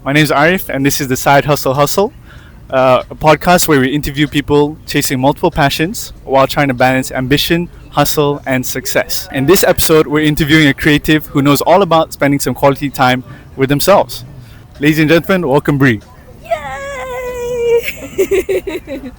My name is Arif, and this is the Side Hustle Hustle, a podcast where we interview people chasing multiple passions while trying to balance ambition, hustle, and success. In this episode, we're interviewing a creative who knows all about spending some quality time with themselves. Ladies and gentlemen, welcome Bree.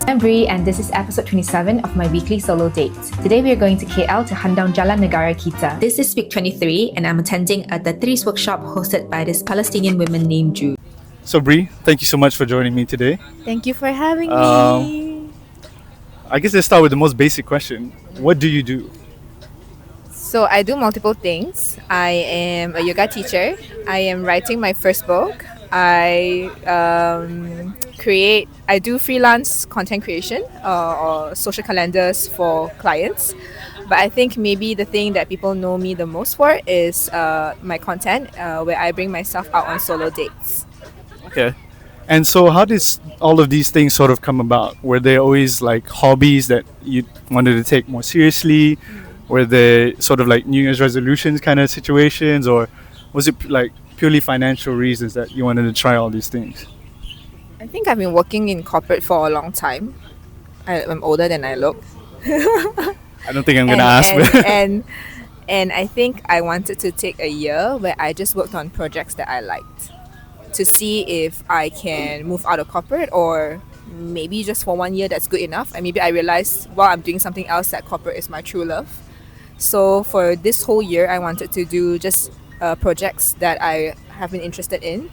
I'm Bree, and this is episode 27 of my weekly solo date. Today we are going to KL to hunt down Jalan Negara Kita. This is week 23 and I'm attending a Tatris workshop hosted by this Palestinian woman named Jude. So Bree, thank you so much for joining me today. Thank you for having me. I guess let's start with the most basic question. What do you do? So I do multiple things. I am a yoga teacher. I am writing my first book. I do freelance content creation or social calendars for clients. But I think maybe the thing that people know me the most for is my content where I bring myself out on solo dates. Okay. And so how did all of these things sort of come about? Were they always like hobbies that you wanted to take more seriously? Were they sort of like New Year's resolutions kind of situations? Or was it like purely financial reasons that you wanted to try all these things? I think I've been working in corporate for a long time. I'm older than I look. I don't think I'm going to ask. And I think I wanted to take a year where I just worked on projects that I liked to see if I can move out of corporate, or maybe just for 1 year that's good enough. And maybe I realized while I'm doing something else that corporate is my true love. So for this whole year, I wanted to do just projects that I have been interested in.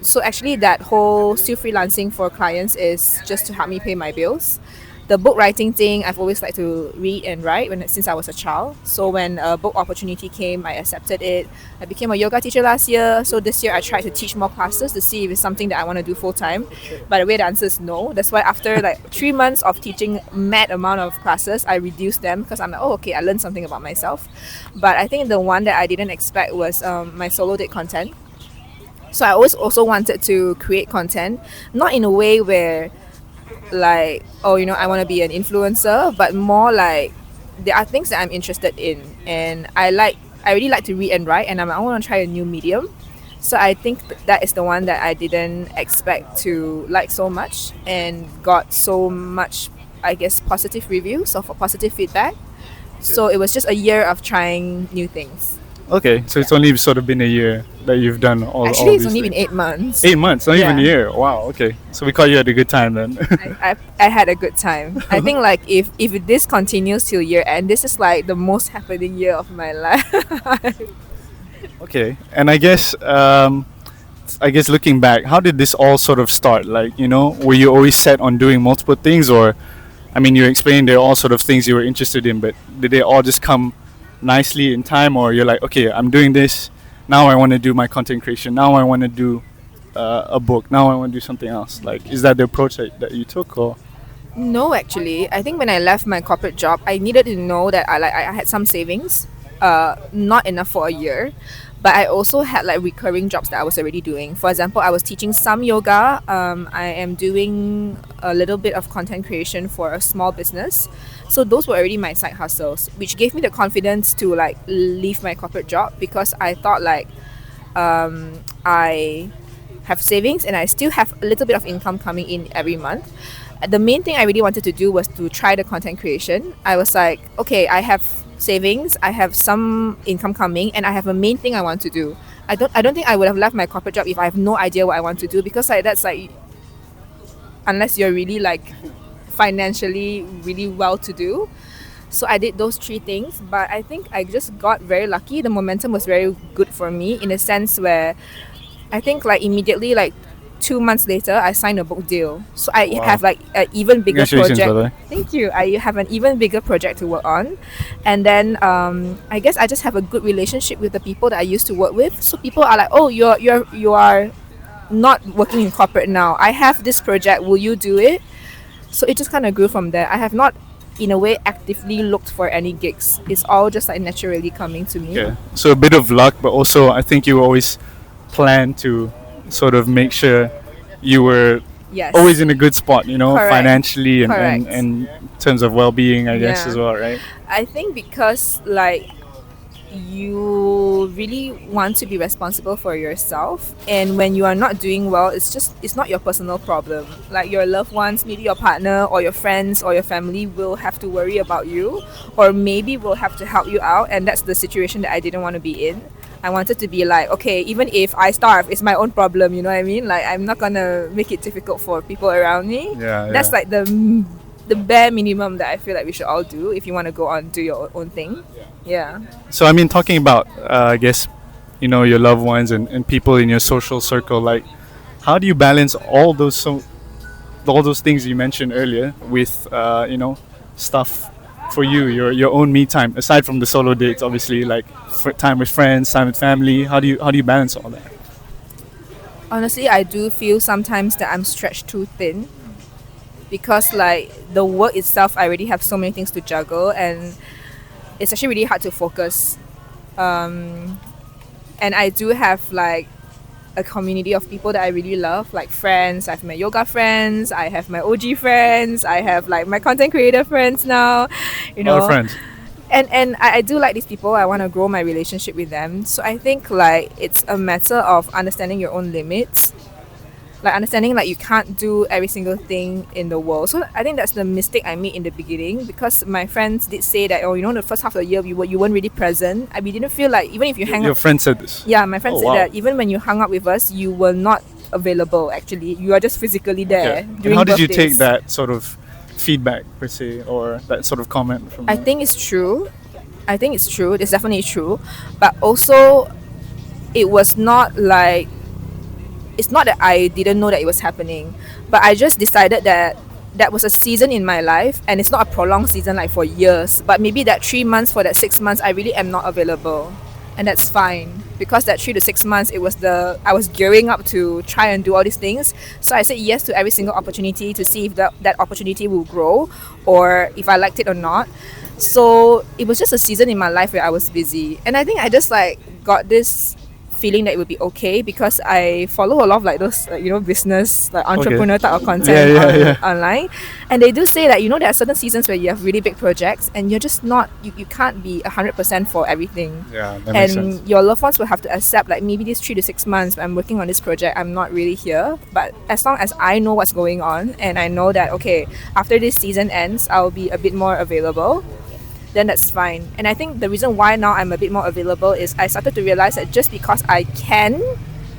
So actually that whole still freelancing for clients is just to help me pay my bills. The book writing thing, I've always liked to read and write since I was a child. So when a book opportunity came, I accepted it. I became a yoga teacher last year. So this year I tried to teach more classes to see if it's something that I want to do full time. By the way, the answer is no. That's why after like 3 months of teaching mad amount of classes, I reduced them because I'm like, oh, okay, I learned something about myself. But I think the one that I didn't expect was my solo date content. So I always also wanted to create content, not in a way where like, oh, I want to be an influencer, but more like there are things that I'm interested in, and I really like to read and write, and I want to try a new medium. So I think that is the one that I didn't expect to like so much and got so much, I guess, positive reviews or positive feedback. So it was just a year of trying new things. Okay, so it's only sort of been a year that you've done all Actually, all it's these only things. been 8 months. 8 months, not even a year. Wow, okay. So we caught you at a good time then. I had a good time. I think like if this continues till year end, this is like the most happening year of my life. Okay, and I guess looking back, how did this all sort of start? Like, were you always set on doing multiple things, or, I mean, you explained they're all sort of things you were interested in, but did they all just come nicely in time, or you're like, okay, I'm doing this, now I want to do my content creation, now I want to do a book, now I want to do something else? Like, is that the approach that you took, or? No, actually, I think when I left my corporate job, I needed to know that I had some savings, not enough for a year, but I also had like recurring jobs that I was already doing. For example, I was teaching some yoga. I am doing a little bit of content creation for a small business. So those were already my side hustles, which gave me the confidence to like leave my corporate job, because I thought like I have savings and I still have a little bit of income coming in every month. The main thing I really wanted to do was to try the content creation. I was like, okay, I have savings, I have some income coming, and I have a main thing I want to do. I don't think I would have left my corporate job if I have no idea what I want to do, because like that's like, unless you're really like financially really well to do. So I did those 3 things, but I think I just got very lucky. The momentum was very good for me in a sense where I think like immediately, like 2 months later, I signed a book deal. So I have like an even bigger project. Thank you. I have an even bigger project to work on. And then I guess I just have a good relationship with the people that I used to work with. So people are like, oh, you are not working in corporate now. I have this project. Will you do it? So it just kind of grew from there. I have not, in a way, actively looked for any gigs. It's all just like naturally coming to me. Okay. So a bit of luck, but also I think you always plan to sort of make sure you were always in a good spot, Correct. financially and in terms of well-being, I guess, as well, right? I think because like you really want to be responsible for yourself, and when you are not doing well, it's not your personal problem. Like your loved ones, maybe your partner or your friends or your family will have to worry about you, or maybe will have to help you out, and that's the situation that I didn't want to be in. I wanted to be like, okay, even if I starve, it's my own problem, you know what I mean? Like, I'm not gonna make it difficult for people around me. That's like the bare minimum that I feel like we should all do if you want to go on do your own thing. Yeah. So I mean, talking about I guess your loved ones and people in your social circle, like how do you balance all those things you mentioned earlier with stuff for you, your own me time, aside from the solo dates, obviously, like time with friends, time with family. How do you balance all that? Honestly, I do feel sometimes that I'm stretched too thin, because like the work itself, I already have so many things to juggle, and it's actually really hard to focus. And I do have like a community of people that I really love, like friends. I have my yoga friends, I have my OG friends, I have like my content creator friends now, you A know. lot of friends. And I do like these people. I want to grow my relationship with them. So I think like it's a matter of understanding your own limits, like understanding like you can't do every single thing in the world. So I think that's the mistake I made in the beginning, because my friends did say that, oh, the first half of the year you weren't really present. We didn't feel like, even if you hang Your out. friend said this. Yeah, my friend Oh, said wow. that even when you hung out with us, you were not available. Actually, you are just physically there. Okay. And During how did you take birthdays. that sort of feedback per se, or that sort of comment from I think it's true. It's definitely true. But also, it was not like, it's not that I didn't know that it was happening, but I just decided that that was a season in my life, and it's not a prolonged season like for years, but maybe that 3 months, for that 6 months, I really am not available, and that's fine, because that 3 to 6 months, I was gearing up to try and do all these things. So I said yes to every single opportunity to see if that opportunity will grow, or if I liked it or not. So it was just a season in my life where I was busy, and I think I just like got this feeling that it would be okay, because I follow a lot of like those business, like entrepreneur type of content online, and they do say that there are certain seasons where you have really big projects, and you're just not you can't be 100% for everything. Yeah, that makes And sense. your loved ones will have to accept, like, maybe these 3 to 6 months I'm working on this project, I'm not really here, but as long as I know what's going on, and I know that, okay, after this season ends, I'll be a bit more available, then that's fine. And I think the reason why now I'm a bit more available is I started to realize that just because I can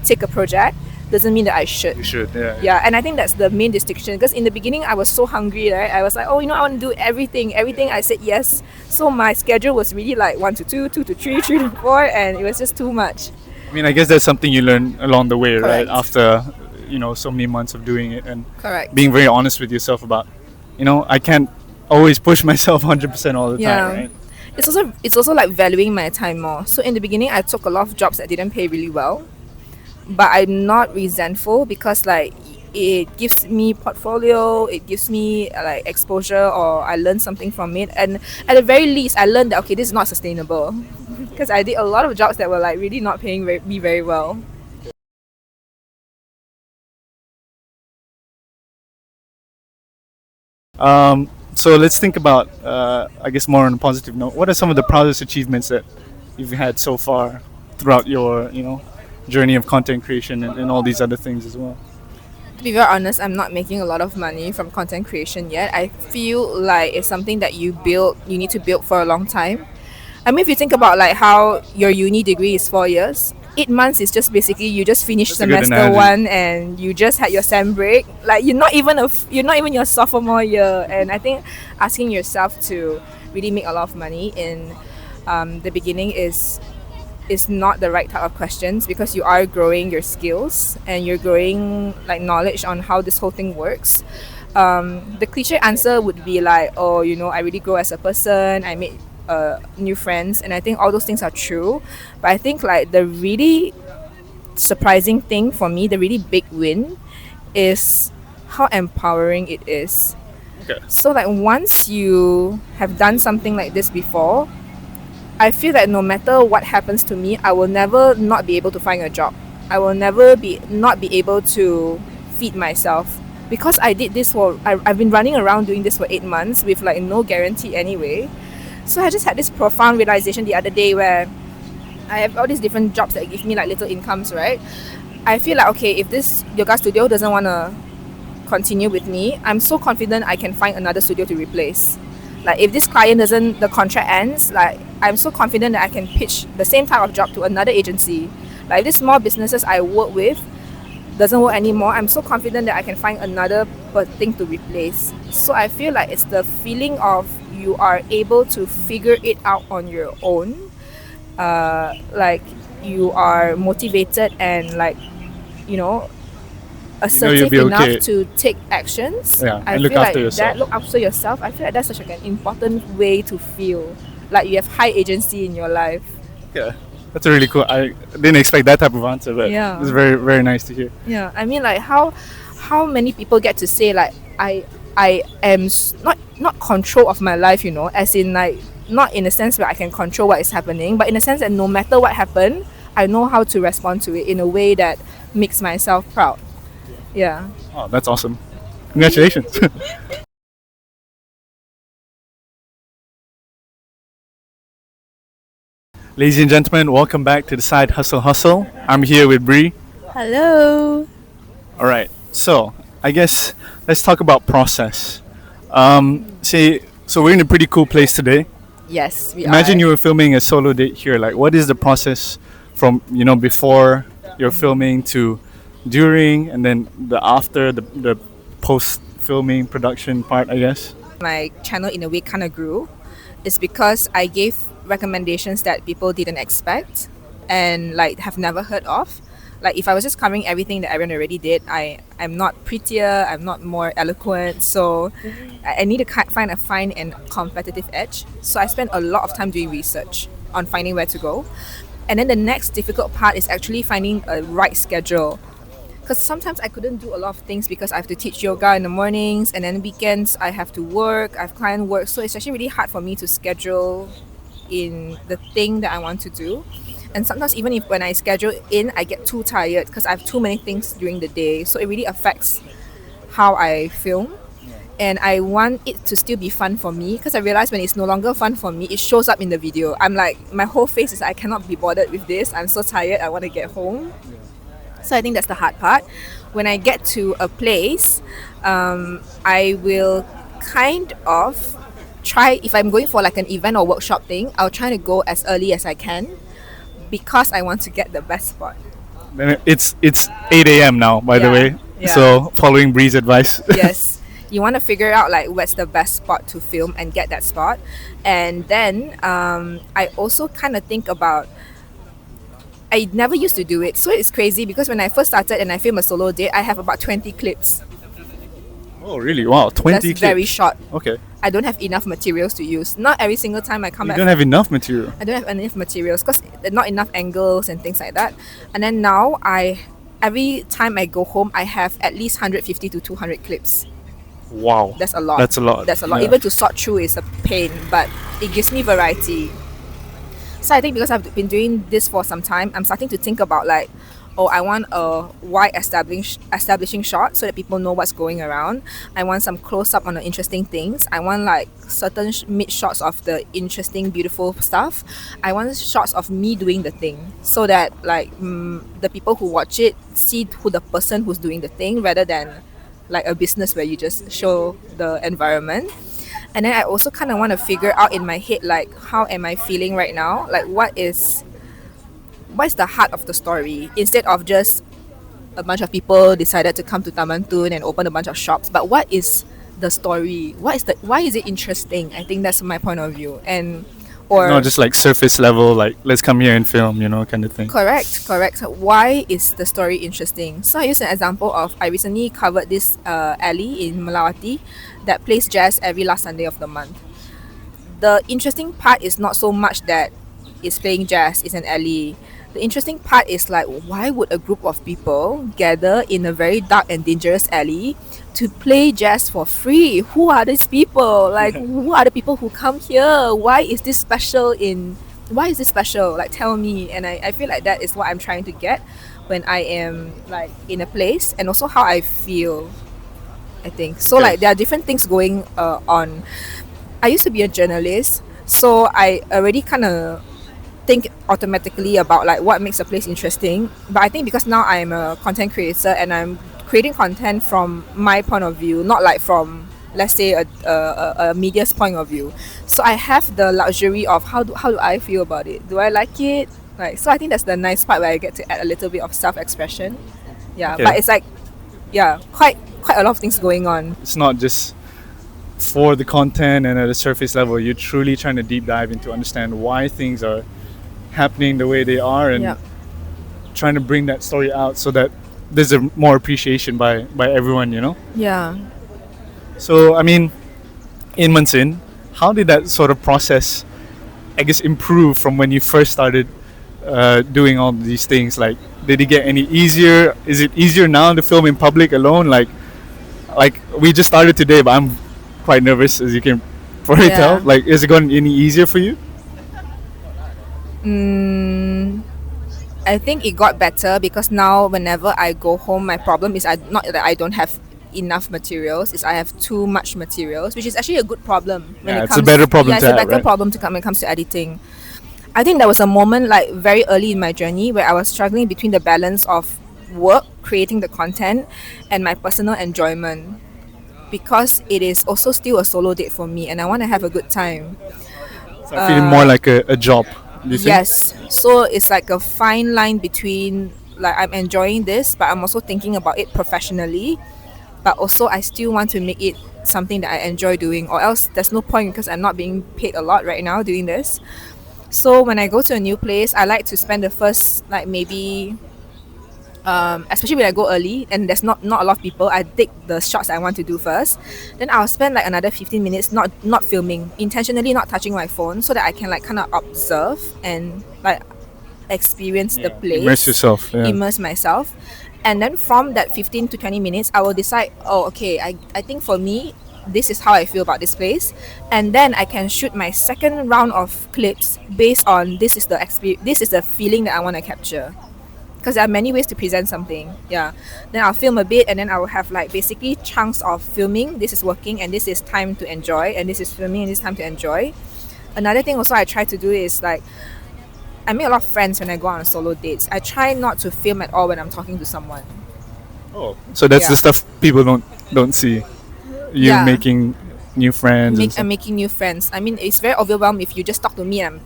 take a project doesn't mean that I should. You should, yeah. Yeah, and I think that's the main distinction, because in the beginning I was so hungry, right? I was like, oh, I want to do everything. I said yes. So my schedule was really like 1 to 2, 2 to 3, 3 to 4, and it was just too much. I mean, I guess that's something you learn along the way, right? Correct. After, so many months of doing it, and Correct. being very honest with yourself about, I can't always push myself 100% all the time, right? It's also like valuing my time more. So in the beginning, I took a lot of jobs that didn't pay really well, but I'm not resentful, because like it gives me portfolio, it gives me like exposure, or I learn something from it, and at the very least I learned that, okay, this is not sustainable, because I did a lot of jobs that were like really not paying me very well. So let's think about, I guess, more on a positive note. What are some of the proudest achievements that you've had so far throughout your, journey of content creation and all these other things as well? To be very honest, I'm not making a lot of money from content creation yet. I feel like it's something that you need to build for a long time. I mean, if you think about like how your uni degree is 4 years, 8 months is just basically you just finished That's a good semester analogy. 1 and you just had your sem break. Like you're not even your sophomore year, and I think asking yourself to really make a lot of money in the beginning is not the right type of questions, because you are growing your skills and you're growing like knowledge on how this whole thing works. The cliche answer would be like, oh, I really grow as a person, I made new friends, and I think all those things are true. But I think like the really surprising thing for me, the really big win, is how empowering it is. Okay. So like once you have done something like this before, I feel that no matter what happens to me, I will never not be able to find a job. I will never not be able to feed myself, because I did this I've been running around doing this for 8 months with like no guarantee anyway. So I just had this profound realization the other day where I have all these different jobs that give me like little incomes, right? I feel like, okay, if this yoga studio doesn't want to continue with me, I'm so confident I can find another studio to replace. Like if this client doesn't, the contract ends, like I'm so confident that I can pitch the same type of job to another agency. Like if these small businesses I work with doesn't work anymore, I'm so confident that I can find another thing to replace. So I feel like it's the feeling of you are able to figure it out on your own. Like you are motivated and like, you know, assertive be enough okay. to take actions. Yeah, I and look feel after like yourself. that, look after yourself. I feel like that's such like an important way to feel like you have high agency in your life. Yeah, that's really cool. I didn't expect that type of answer, but Yeah. it's very, very nice to hear. Yeah, I mean, like how many people get to say like I am not control of my life, you know, as in like not in a sense where I can control what is happening, but in a sense that no matter what happened, I know how to respond to it in a way that makes myself proud. Yeah. Oh, that's awesome. Congratulations. Ladies and gentlemen, welcome back to the Side Hustle Hustle. I'm here with Bree. Hello. All right, so I guess let's talk about process. So we're in a pretty cool place today. Yes, we Imagine are. you were filming a solo date here. Like, what is the process from before you're filming to during, and then the after the post filming production part? I guess. My channel in a way kind of grew is because I gave recommendations that people didn't expect and like have never heard of. Like if I was just covering everything that everyone already did, I'm not prettier, I'm not more eloquent, so I need to find a fine and competitive edge. So I spent a lot of time doing research on finding where to go. And then the next difficult part is actually finding a right schedule, because sometimes I couldn't do a lot of things because I have to teach yoga in the mornings, and then weekends I have to work, I have client work, so it's actually really hard for me to schedule in the thing that I want to do. And sometimes even if when I schedule in, I get too tired because I have too many things during the day, so it really affects how I film. And I want it to still be fun for me, because I realize when it's no longer fun for me, it shows up in the video. I'm like, my whole face is I cannot be bothered with this, I'm so tired, I want to get home. So I think that's the hard part. When I get to a place, I will kind of try, if I'm going for like an event or workshop thing, I'll try to go as early as I can because I want to get the best spot. Then it's 8 a.m. now, by the Yeah, way. yeah. So following Bree's advice. Yes, you want to figure out like what's the best spot to film and get that spot. And then I also kind of think about, I never used to do it, so it's crazy because when I first started and I filmed a solo date, I have about 20 clips. Oh, really? Wow, 20 That's clips. very short. Okay. I don't have enough materials to use. Not every single time I come You back. don't have enough material. I don't have enough materials because not enough angles and things like that. And then now every time I go home, I have at least 150 to 200 clips. Wow. That's a lot. That's a lot. That's a lot. Yeah. Even to sort through is a pain, but it gives me variety. So I think because I've been doing this for some time, I'm starting to think about like, oh, I want a wide establishing shot so that people know what's going around. I want some close up on the interesting things. I want like certain mid shots of the interesting, beautiful stuff. I want shots of me doing the thing so that like the people who watch it see who the person who's doing the thing, rather than like a business where you just show the environment. And then I also kind of want to figure out in my head like, how am I feeling right now? Like what's the heart of the story, instead of just a bunch of people decided to come to Taman Tun and open a bunch of shops. But what is the story? Why is it interesting? I think that's my point of view. And or Not just like surface level, like let's come here and film, kind of thing. correct. Why is the story interesting? So I use an example of, I recently covered this alley in Malawati that plays jazz every last Sunday of the month. The interesting part is not so much that it's playing jazz, it's an alley. The interesting part is like, why would a group of people gather in a very dark and dangerous alley to play jazz for free? Who are these people? Like, who are the people who come here? Why is this special? Like, tell me. And I feel like that is what I'm trying to get when I am like in a place, and also how I feel, I think. So Okay. like there are different things going on. I used to be a journalist, so I already kind of think automatically about like what makes a place interesting. But I think because now I'm a content creator and I'm creating content from my point of view, not like from, let's say, a media's point of view. So I have the luxury of how do I feel about it? Do I like it? Like, so I think that's the nice part where I get to add a little bit of self-expression. Yeah, Okay. but it's like, yeah, quite a lot of things going on. It's not just for the content and at a surface level. You're truly trying to deep dive into understand why things are happening the way they are, and Yeah. trying to bring that story out so that there's a more appreciation by everyone, you know. Yeah. So I mean, in Mansin, how did that sort of process, I guess, improve from when you first started doing all these things? Like, did it get any easier? Is it easier now to film in public alone? Like we just started today, but I'm quite nervous, as you can probably Yeah. tell. Like, is it gotten any easier for you? I think it got better because now whenever I go home, my problem is not that I don't have enough materials, is I have too much materials, which is actually a good problem when Yeah, it it's a comes. better problem Yeah, to it's a have, better right? problem to come when it comes to editing. I think there was a moment like very early in my journey where I was struggling between the balance of work, creating the content, and my personal enjoyment, because it is also still a solo date for me and I want to have a good time. So I feeling more like a job. Do you think? Yes. So it's like a fine line between like I'm enjoying this, but I'm also thinking about it professionally. But also I still want to make it something that I enjoy doing, or else there's no point because I'm not being paid a lot right now doing this. So when I go to a new place, I like to spend the first like maybe especially when I go early and there's not a lot of people, I take the shots I want to do first. Then I'll spend like another 15 minutes not filming, intentionally not touching my phone, so that I can like kind of observe and like experience the place, Immerse yourself. Yeah. immerse myself. And then from that 15 to 20 minutes, I will decide, oh, okay, I think for me, this is how I feel about this place. And then I can shoot my second round of clips based on this is the experience, this is the feeling that I want to capture. Because there are many ways to present something. Yeah. Then I'll film a bit and then I will have like basically chunks of filming. This is working and this is time to enjoy, and this is filming and this is time to enjoy. Another thing also I try to do is like, I make a lot of friends when I go on solo dates. I try not to film at all when I'm talking to someone. Oh, so that's Yeah. the stuff people don't see. You Yeah. making new friends. and I'm stuff. making new friends. I mean, it's very overwhelming if you just talk to me and I'm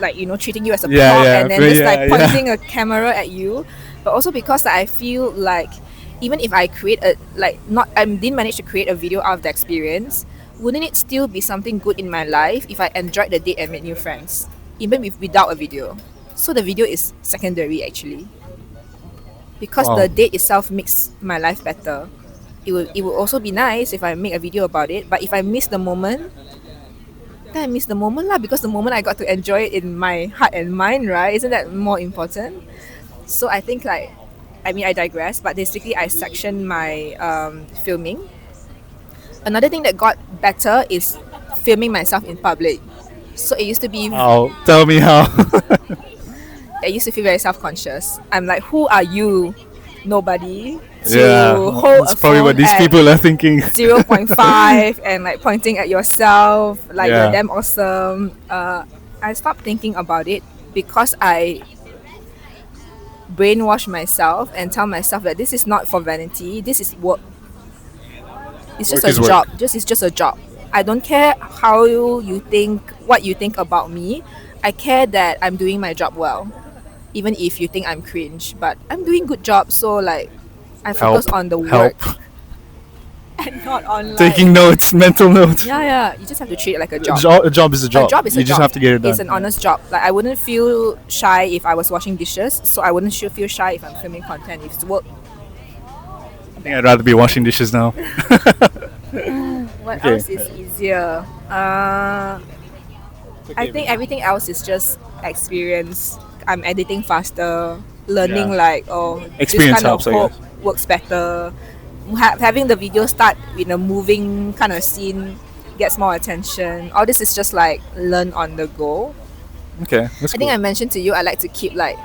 like, you know, treating you as a Yeah, prop yeah, and then yeah, just like yeah. pointing a camera at you. But also because I feel like even if I create a I didn't manage to create a video out of the experience, wouldn't it still be something good in my life if I enjoyed the date and made new friends, even without a video? So the video is secondary actually, because Wow. the date itself makes my life better. It will also be nice if I make a video about it, but if I miss the moment, then I miss the moment lah, because the moment I got to enjoy it in my heart and mind, right? Isn't that more important? So I think like, I mean, I digress, but basically I section my filming. Another thing that got better is filming myself in public. So it used to be, How? Tell me how. I used to feel very self-conscious. I'm like, who are you? Nobody. To Yeah, hold that's a probably phone what these at people are thinking. 0.5 and like pointing at yourself like Yeah. you're damn awesome. I stopped thinking about it because I brainwash myself and tell myself that this is not for vanity, this is work. It's just Work is a work. job. It's just a job. I don't care how you think, what you think about me. I care that I'm doing my job well. Even if you think I'm cringe, but I'm doing good job, so like I focus Help. on the Help. work and not on like, Taking notes, mental notes. yeah, you just have to treat it like a A job. job is a job. A job is you a just job. have to get it done. It's an honest job. Like I wouldn't feel shy if I was washing dishes, so I wouldn't feel shy if I'm filming content. If it's work, I think I'd rather be washing dishes now. what Okay. else is easier? I think everything else is just experience. I'm editing faster, learning Yeah. like, oh, Experience this kind helps, I of guess. hook works better. Having the video start in a moving kind of scene gets more attention. All this is just like learn on the go. Okay, that's I think cool. I mentioned to you I like to keep like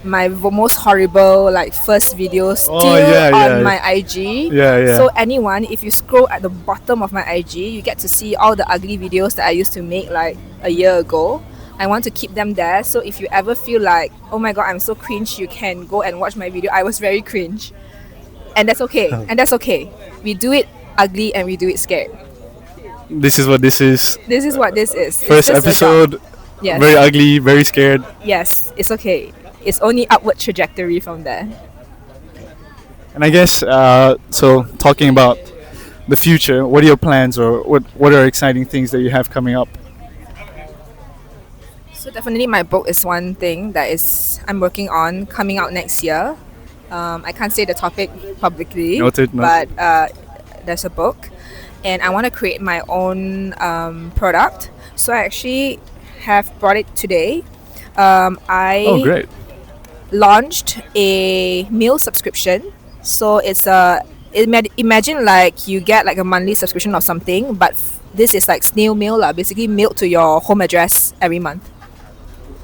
my most horrible like first video still yeah, on yeah. my IG. Yeah. So anyone, if you scroll at the bottom of my IG, you get to see all the ugly videos that I used to make like a year ago. I want to keep them there. So if you ever feel like, oh my god, I'm so cringe, you can go and watch my video. I was very cringe. And that's okay. And that's okay. We do it ugly and we do it scared. This is what this is. This is what this is. First episode, yes. very ugly, very scared. Yes, it's okay. It's only upward trajectory from there. And I guess, so talking about the future, what are your plans, or what are exciting things that you have coming up? So definitely my book is one thing that is I'm working on, coming out next year. I can't say the topic publicly, Noted. but there's a book, and I want to create my own product. So I actually have brought it today. I Great. launched a meal subscription. So it's imagine like you get like a monthly subscription of something, but this is like snail mail lah, basically mailed to your home address every month.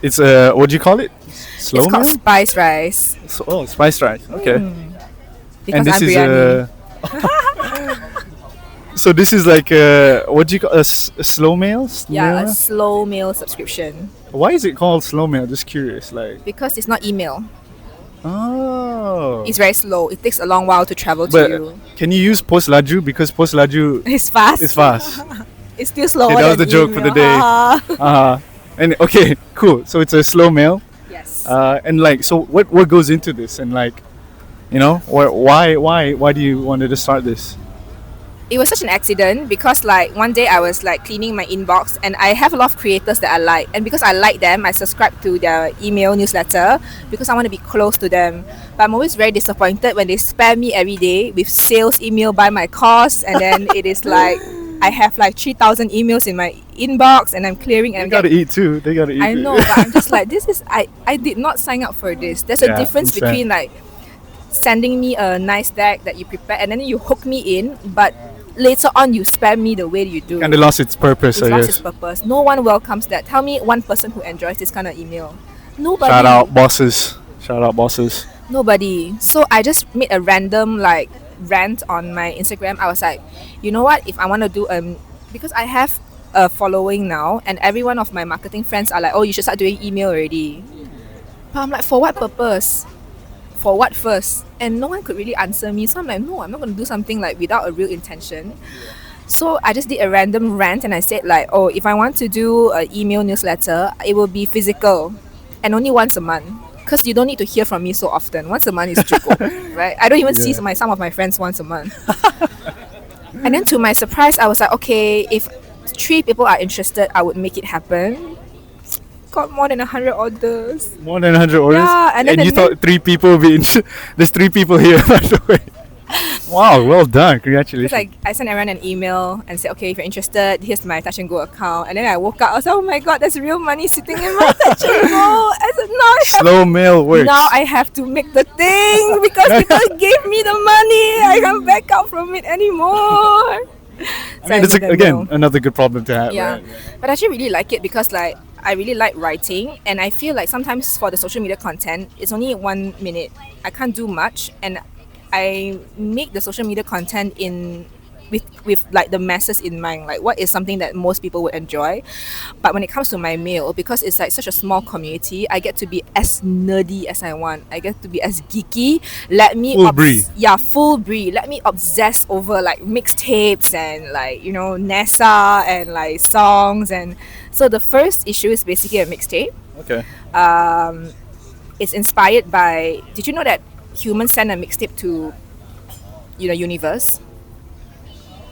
It's what do you call it? Slow It's called meal? Spice Rice. Spice rice. Okay. Because And this I'm is Breeeyani. so this is like what do you call a slow mail? Yeah, a slow mail subscription. Why is it called slow mail? Just curious. Like. Because it's not email. Oh. It's very slow. It takes a long while to travel to But you. can you use post laju, because post laju It's fast. is fast? It's still slower. Okay, that was than the joke for the email. day. And okay, cool. So it's a slow mail. Yes. And like, so what goes into this, and like, you know, why do you wanted to start this? It was such an accident because like one day I was like cleaning my inbox, and I have a lot of creators that I like, and because I like them I subscribe to their email newsletter because I want to be close to them. But I'm always very disappointed when they spam me every day with sales email, buy my course, and then it is like I have like 3,000 emails in my inbox and I'm clearing, and They I'm gotta getting, eat too. They gotta eat. I know, but I'm just like, this is I did not sign up for this. There's a Yeah, difference understand. between like sending me a nice deck that you prepare and then you hook me in, but later on you spam me the way you do. Kind of lost its purpose, It's I lost guess. its purpose. No one welcomes that. Tell me one person who enjoys this kind of email. Nobody. Shout out bosses. Shout out bosses. Nobody. So I just made a random like rant on my Instagram. I was like, you know what? If I want to do because I have a following now, and every one of my marketing friends are like, oh, you should start doing email already. But I'm like, for what purpose? For what first? And no one could really answer me. So I'm like, no, I'm not going to do something like without a real intention. So I just did a random rant and I said like, oh, if I want to do an email newsletter, it will be physical and only once a month. Because you don't need to hear from me so often. Once a month is cukup, right? I don't even see some of my friends once a month. And then to my surprise, I was like, okay, if 3 people are interested, I would make it happen. Got more than 100 orders. More than 100 orders. Yeah, and then you the thought 3 people would be. There's 3 people here, by the way. Wow, well done. Congratulations. It's like I sent everyone an email and said, okay, if you're interested, here's my Touch and Go account. And then I woke up, I was like, oh my god, there's real money sitting in my Touch and Go. I said, no, Slow mail works. now I have to make the thing because people gave me the money. I can't back out from it anymore. I mean, it's again another good problem to have. Yeah, Right? but I actually really like it because like I really like writing, and I feel like sometimes for the social media content, it's only 1 minute. I can't do much, and I make the social media content in with like the masses in mind, like what is something that most people would enjoy. But when it comes to my mail, because it's like such a small community, I get to be as nerdy as I want. I get to be as geeky. Let me Full Bree. Yeah, full Bree. Let me obsess over like mixtapes and like, you know, NASA and like songs. And so the first issue is basically a mixtape. Okay. It's inspired by, did you know that humans send a mixtape to, you know, universe?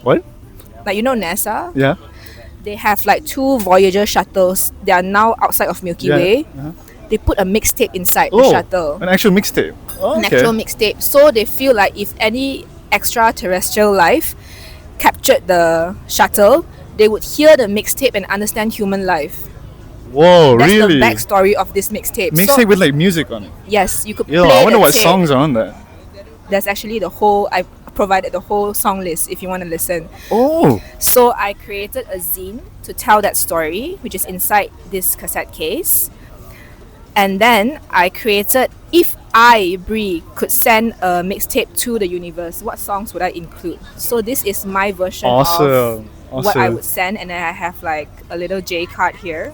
What? Like, you know, NASA, Yeah. they have like 2 Voyager shuttles. They are now outside of Milky Yeah. Way. Uh-huh. They put a mixtape inside the Oh, shuttle. an actual mixtape. Oh, An okay. actual mixtape. So they feel like if any extraterrestrial life captured the shuttle, they would hear the mixtape and understand human life. Whoa, That's really? the backstory of this mixtape. Mixtape So, with like music on it. yes, you could Yo, play I wonder the what tape. songs are on that. There's actually I provided the whole song list if you want to listen. Oh, So I created a zine to tell that story, which is inside this cassette case. And then I created, if I, Bree, could send a mixtape to the universe, what songs would I include? So this is my version awesome. of what I Awesome. would send, and then I have like a little J card here.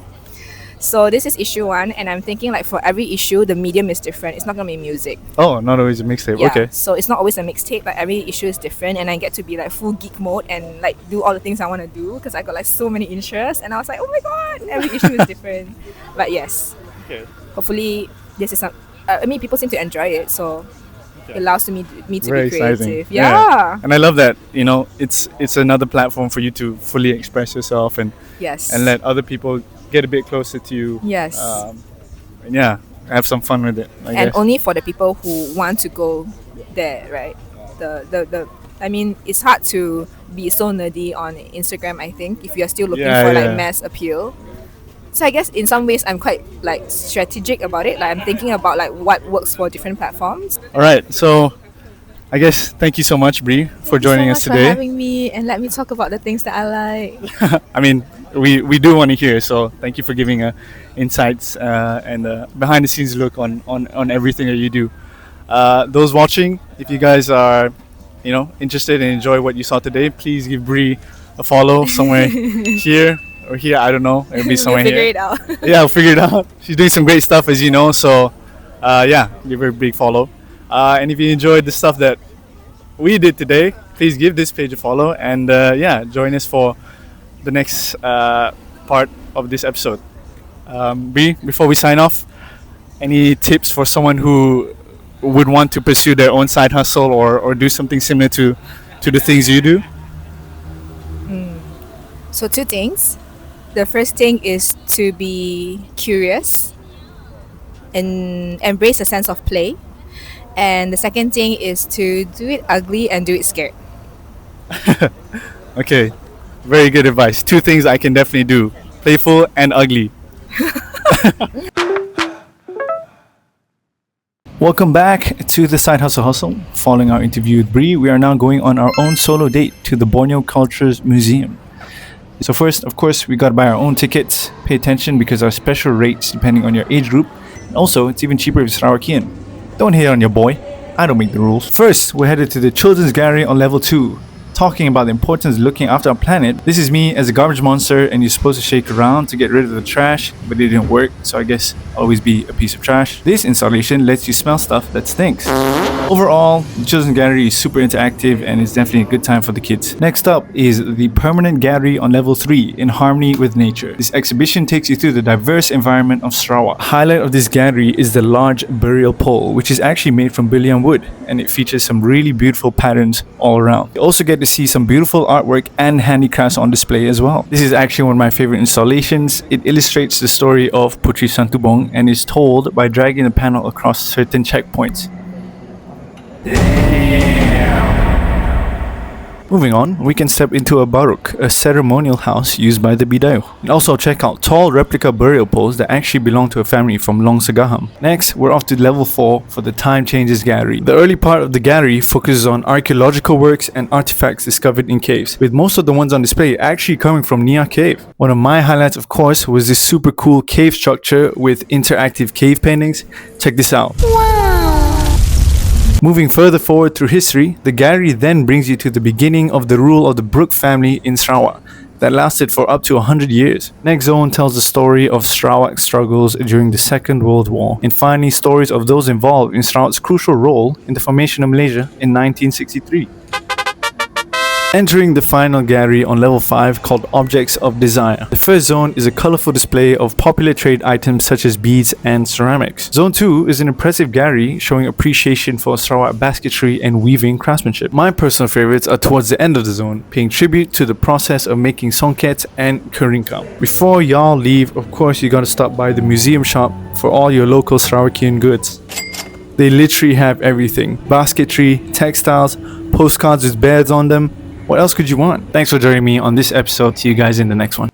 So this is issue 1, and I'm thinking like for every issue, the medium is different. It's not gonna be music. Oh, not always a mixtape. Yeah. Okay. So it's not always a mixtape. Like every issue is different, and I get to be like full geek mode and like do all the things I want to do because I got like so many interests. And I was like, oh my god, every issue is different. But yes, Okay. hopefully this is some. I mean, people seem to enjoy it, so it allows me to Very be creative. exciting. Yeah. And I love that, you know, it's another platform for you to fully express yourself and Yes. let other people get a bit closer to you. Yes. And yeah, have some fun with it. I And guess. only for the people who want to go there, right? The I mean, it's hard to be so nerdy on Instagram, I think, if you're still looking Yeah, for yeah. like mass appeal. So I guess in some ways I'm quite like strategic about it. Like I'm thinking about like what works for different platforms. All right, so I guess thank you so much, Bree, for joining us For today. having me and let me talk about the things that I like. I mean, we do want to hear, so thank you for giving insights and behind the scenes look on everything that you do. Those watching, if you guys are, you know, interested and enjoy what you saw today, please give Bree a follow somewhere here or here. I don't know. It'll be somewhere We'll figure here. it out. Yeah, I'll figure it out. She's doing some great stuff, as you know. So, yeah, give her a big follow. And if you enjoyed the stuff that we did today, please give this page a follow. And yeah, join us for the next part of this episode. Bree, before we sign off, any tips for someone who would want to pursue their own side hustle or do something similar to the things you do? So 2 things. The first thing is to be curious and embrace a sense of play. And the second thing is to do it ugly and do it scared. Okay, very good advice. 2 things I can definitely do: playful and ugly. Welcome back to the Side Hustle Hustle. Following our interview with Bree, we are now going on our own solo date to the Borneo Cultures Museum. So first, of course, we got to buy our own tickets. Pay attention because our special rates depending on your age group. And also, it's even cheaper if you're Sarawakian. Don't hate on your boy. I don't make the rules. First, we're headed to the Children's Gallery on level 2. Talking about the importance of looking after our planet. This is me as a garbage monster and you're supposed to shake around to get rid of the trash, but it didn't work, so I guess I'll always be a piece of trash. This installation lets you smell stuff that stinks. Overall, the Children's Gallery is super interactive and it's definitely a good time for the kids. Next up is the Permanent Gallery on level 3 in harmony with nature. This exhibition takes you through the diverse environment of Sarawak. Highlight of this gallery is the large burial pole, which is actually made from billion wood, and it features some really beautiful patterns all around. You also get to see some beautiful artwork and handicrafts on display as well. This is actually one of my favorite installations. It illustrates the story of Putri Santubong and is told by dragging the panel across certain checkpoints. Moving on, we can step into a baruk, a ceremonial house used by the Bidayo. And also check out tall replica burial poles that actually belong to a family from Long Sagaham. Next, we're off to level 4 for the Time Changes Gallery. The early part of the gallery focuses on archaeological works and artifacts discovered in caves, with most of the ones on display actually coming from Nia Cave. One of my highlights, of course, was this super cool cave structure with interactive cave paintings. Check this out. Moving further forward through history, the gallery then brings you to the beginning of the rule of the Brooke family in Sarawak that lasted for up to 100 years. Next zone tells the story of Sarawak's struggles during the Second World War, and finally stories of those involved in Sarawak's crucial role in the formation of Malaysia in 1963. Entering the final gallery on level 5 called Objects of Desire. The first zone is a colorful display of popular trade items such as beads and ceramics. Zone 2 is an impressive gallery showing appreciation for Sarawak basketry and weaving craftsmanship. My personal favorites are towards the end of the zone, paying tribute to the process of making songkets and keringkam. Before y'all leave, of course you gotta stop by the museum shop for all your local Sarawakian goods. They literally have everything. Basketry, textiles, postcards with bears on them. What else could you want? Thanks for joining me on this episode. See you guys in the next one.